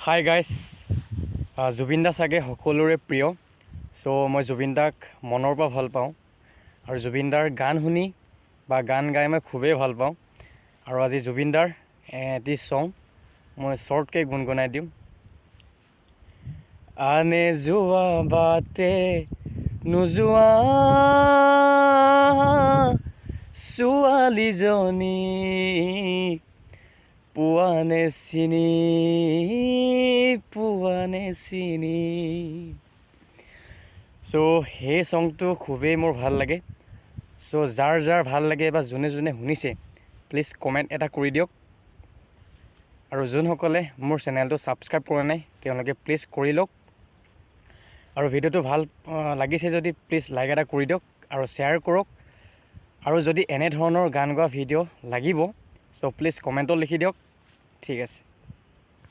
Hi guys, Zubeen দা চাগে সকলোৰে প্ৰিয়। মই জুবিন দাক মনৰ পৰা ভাল পাওঁ আৰু জুবিন দাৰ গান শুনি বা গান গাই মই খুবেই ভাল পাওঁ। আৰু আজি জুবিন দাৰ এটি ছং মই শ্বৰ্টকৈ গুণগুণাই দিওঁ। আনে যোৱা বাটে নোযোৱা ছোৱালীজনী পোৱানে চিনি সেই ছংটো খুবেই মোৰ ভাল লাগে। যাৰ যাৰ ভাল লাগে বা যোনে যোনে শুনিছে প্লিজ কমেণ্ট এটা কৰি দিয়ক। আৰু যোনসকলে মোৰ চেনেলটো ছাবস্ক্ৰাইব কৰা নাই তেওঁলোকে প্লিজ কৰি লওক। আৰু ভিডিঅ'টো ভাল লাগিছে যদি প্লিজ লাইক এটা কৰি দিয়ক আৰু শ্বেয়াৰ কৰক। আৰু যদি এনেধৰণৰ গান গোৱা ভিডিঅ' লাগিব প্লিজ কমেণ্টত লিখি দিয়ক। ঠিক আছে।